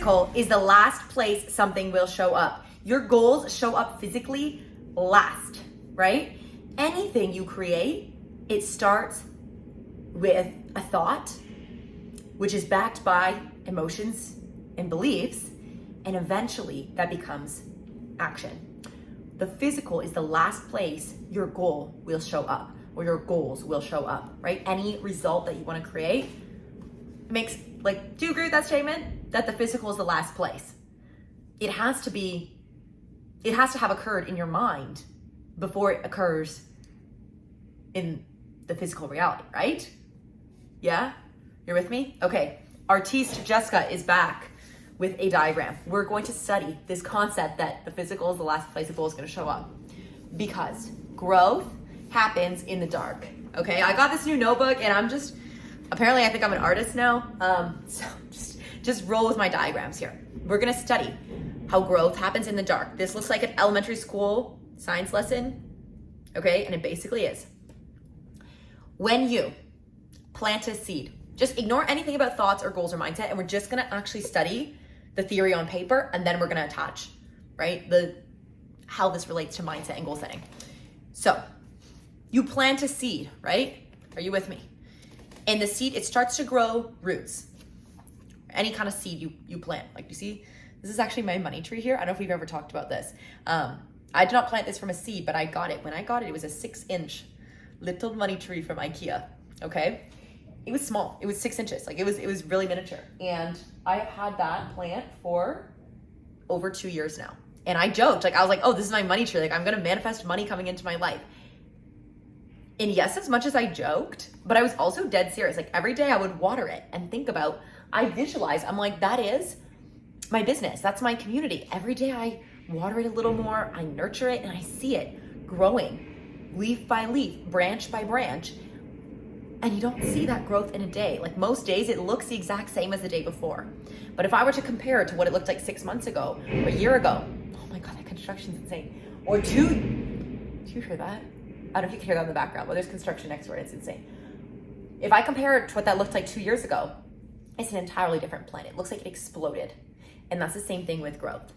physical is the last place something will show up. Your goals show up physically last, right? Anything you create, it starts with a thought, which is backed by emotions and beliefs, and eventually that becomes action. The physical is the last place your goal will show up, or your goals will show up, right? Any result that you want to create makes, do you agree with that statement? That the physical is the last place. It has to have occurred in your mind before it occurs in the physical reality, right? Yeah? You're with me? Okay. Artiste Jessica is back with a diagram. We're going to study this concept that the physical is the last place the goal is going to show up, because growth happens in the dark. Okay. I got this new notebook and apparently I think I'm an artist now. So just roll with my diagrams here. We're going to study how growth happens in the dark. This looks like an elementary school science lesson. Okay. And it basically is. When you plant a seed, just ignore anything about thoughts or goals or mindset, and we're just going to actually study the theory on paper, and then we're going to attach, right, how this relates to mindset and goal setting. So you plant a seed, right? Are you with me? And the seed, it starts to grow roots. Any kind of seed you plant. Like, you see, this is actually my money tree here. I don't know if we've ever talked about this. I did not plant this from a seed, but I got it. When I got it, it was a 6-inch little money tree from IKEA, okay? It was small. It was 6 inches. Like, it was really miniature. And I have had that plant for over 2 years now. And I joked, I was like, oh, this is my money tree. Like, I'm going to manifest money coming into my life. And yes, as much as I joked, but I was also dead serious. Like, every day I would water it and think about, I visualize, I'm like, that is my business. That's my community. Every day I water it a little more, I nurture it, and I see it growing leaf by leaf, branch by branch. And you don't see that growth in a day. Like, most days it looks the exact same as the day before. But if I were to compare it to what it looked like 6 months ago, or a year ago, oh my God, that construction's insane. Or do you hear that? I don't know if you can hear that in the background. Well, there's construction next door, it's insane. If I compare it to what that looked like 2 years ago, it's an entirely different planet. It looks like it exploded. And that's the same thing with growth.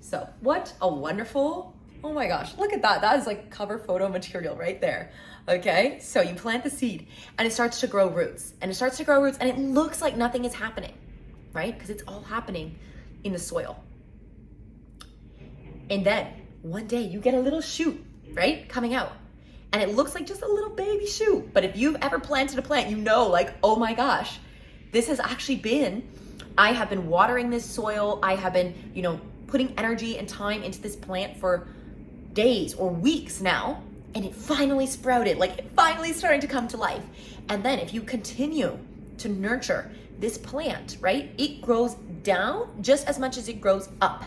So what a wonderful, oh my gosh, look at that. That is like cover photo material right there. Okay, so you plant the seed and it starts to grow roots, and it looks like nothing is happening, right? Because it's all happening in the soil. And then one day you get a little shoot, right, coming out, and it looks like just a little baby shoot. But if you've ever planted a plant, you know, like, oh my gosh, this has actually been, I have been watering this soil. I have been, putting energy and time into this plant for days or weeks now. And it finally sprouted, like, it finally starting to come to life. And then if you continue to nurture this plant, right, it grows down just as much as it grows up.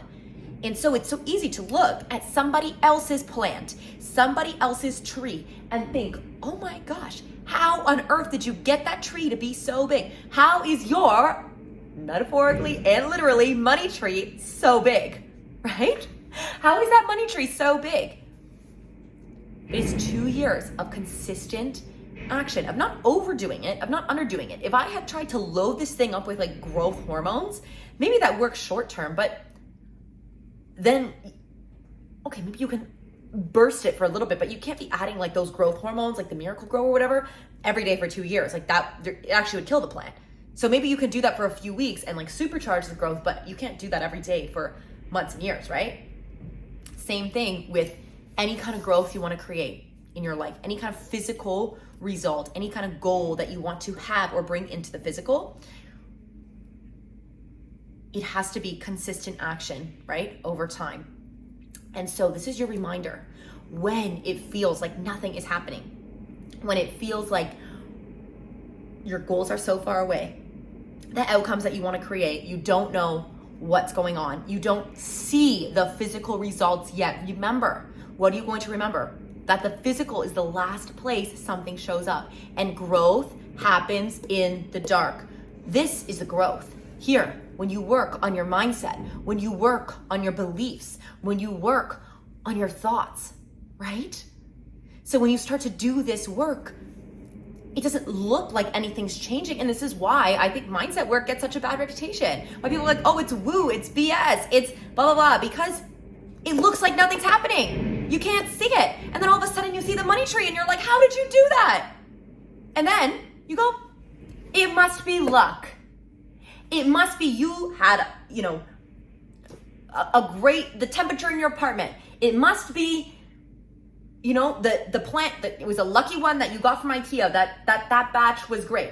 And so it's so easy to look at somebody else's plant, somebody else's tree, and think, oh my gosh, how on earth did you get that tree to be so big? How is your, metaphorically and literally, money tree so big, right? How is that money tree so big? It's 2 years of consistent action, of not overdoing it, of not underdoing it. If I had tried to load this thing up with like growth hormones, maybe that works short term, but then, okay, maybe you can burst it for a little bit, but you can't be adding like those growth hormones, like the Miracle Grow or whatever, every day for 2 years. Like that, it actually would kill the plant. So maybe you can do that for a few weeks and like supercharge the growth, but you can't do that every day for months and years, right? Same thing with any kind of growth you want to create in your life, any kind of physical result, any kind of goal that you want to have or bring into the physical. It has to be consistent action, right? Over time. And so this is your reminder when it feels like nothing is happening, when it feels like your goals are so far away, the outcomes that you want to create, you don't know what's going on. You don't see the physical results yet. Remember, what are you going to remember? That the physical is the last place something shows up, and growth happens in the dark. This is the growth. Here, when you work on your mindset, when you work on your beliefs, when you work on your thoughts, right? So when you start to do this work, it doesn't look like anything's changing. And this is why I think mindset work gets such a bad reputation. Why people are like, oh, it's woo, it's BS, it's blah, blah, blah, because it looks like nothing's happening. You can't see it. And then all of a sudden you see the money tree and you're like, how did you do that? And then you go, it must be luck. It must be you had, the temperature in your apartment. It must be, the plant, that it was a lucky one that you got from IKEA, that batch was great.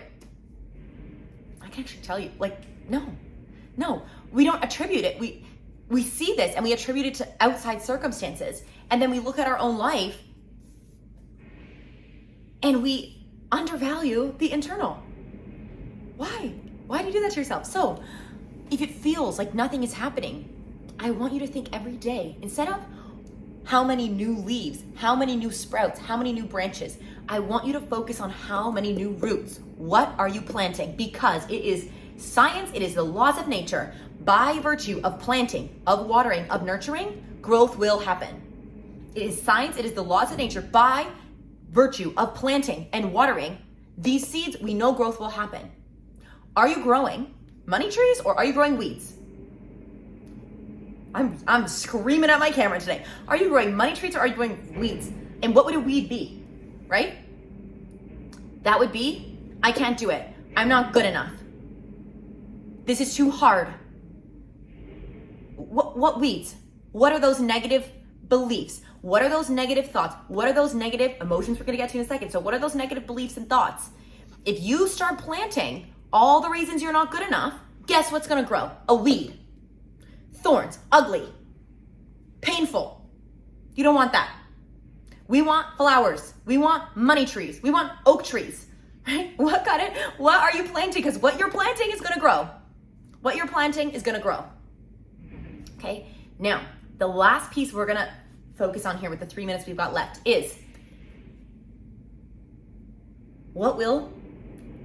I can actually tell you, no, we don't attribute it. We see this and we attribute it to outside circumstances. And then we look at our own life and we undervalue the internal. Why? Why do you do that to yourself? So if it feels like nothing is happening, I want you to think every day, instead of how many new leaves, how many new sprouts, how many new branches, I want you to focus on how many new roots. What are you planting? Because it is science, it is the laws of nature. By virtue of planting, of watering, of nurturing, growth will happen. It is science, it is the laws of nature. By virtue of planting and watering these seeds, we know growth will happen. Are you growing money trees or are you growing weeds? I'm screaming at my camera today. Are you growing money trees or are you growing weeds? And what would a weed be, right? That would be, I can't do it. I'm not good enough. This is too hard. What weeds? What are those negative beliefs? What are those negative thoughts? What are those negative emotions we're gonna get to in a second? So what are those negative beliefs and thoughts? If you start planting all the reasons you're not good enough, guess what's gonna grow? A weed. Thorns, ugly, painful. You don't want that. We want flowers. We want money trees. We want oak trees, right? What are you planting? Because what you're planting is gonna grow. What you're planting is gonna grow. Okay, now, the last piece we're gonna focus on here with the 3 minutes we've got left is what will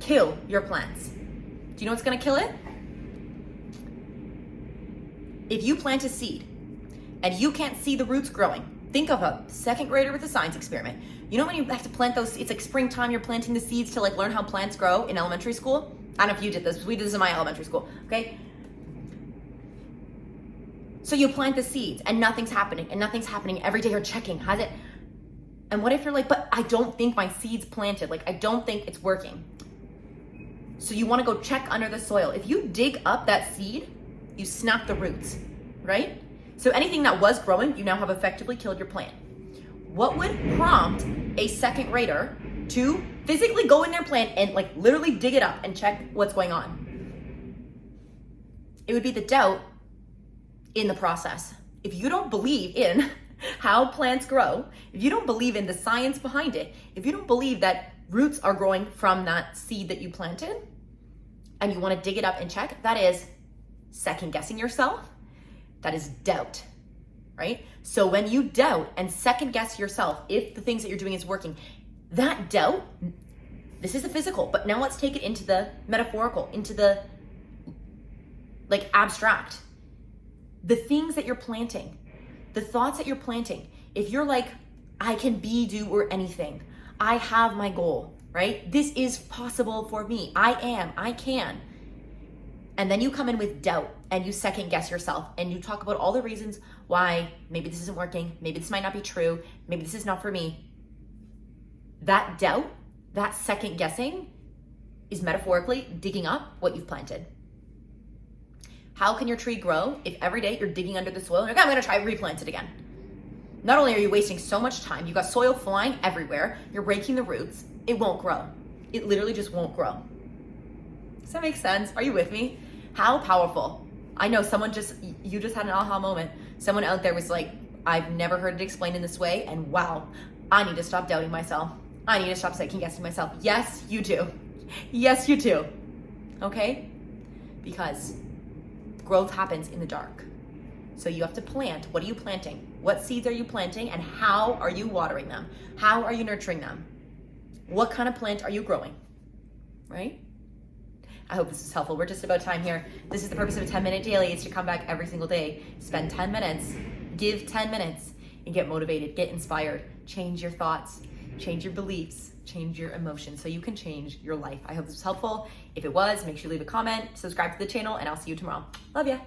kill your plants? Do you know what's gonna kill it? If you plant a seed and you can't see the roots growing, think of a second grader with a science experiment. You know when you have to plant those, it's like springtime, you're planting the seeds to learn how plants grow in elementary school? I don't know if you did this, we did this in my elementary school, okay? So you plant the seeds and nothing's happening every day you're checking, has it? And what if you're like, but I don't think my seed's planted, I don't think it's working. So you wanna go check under the soil. If you dig up that seed, you snap the roots, right? So anything that was growing, you now have effectively killed your plant. What would prompt a second grader to physically go in their plant and literally dig it up and check what's going on? It would be the doubt in the process. If you don't believe in how plants grow, if you don't believe in the science behind it, if you don't believe that roots are growing from that seed that you planted, and you wanna dig it up and check, that is second guessing yourself. That is doubt, right? So when you doubt and second guess yourself, if the things that you're doing is working, that doubt, this is the physical, but now let's take it into the metaphorical, into the abstract. The things that you're planting, the thoughts that you're planting, if you're like, I can be, do, or anything, I have my goal, right? This is possible for me. I can. And then you come in with doubt and you second guess yourself and you talk about all the reasons why maybe this isn't working, maybe this might not be true, maybe this is not for me. That doubt, that second guessing is metaphorically digging up what you've planted. How can your tree grow if every day you're digging under the soil and you're like, I'm gonna try replant it again? Not only are you wasting so much time, you got soil flying everywhere, you're breaking the roots, it won't grow. It literally just won't grow. Does that make sense? Are you with me? How powerful. I know you just had an aha moment. Someone out there was like, I've never heard it explained in this way, and wow, I need to stop doubting myself. I need to stop second guessing myself. Yes, you do. Yes, you do. Okay? Because growth happens in the dark. So you have to plant. What are you planting? What seeds are you planting, and how are you watering them? How are you nurturing them? What kind of plant are you growing? Right? I hope this is helpful. We're just about time here. This is the purpose of a 10-minute daily, is to come back every single day, spend 10 minutes, give 10 minutes, and get motivated, get inspired, change your thoughts, change your beliefs, change your emotions so you can change your life. I hope this was helpful. If it was, make sure you leave a comment, subscribe to the channel, and I'll see you tomorrow. Love ya.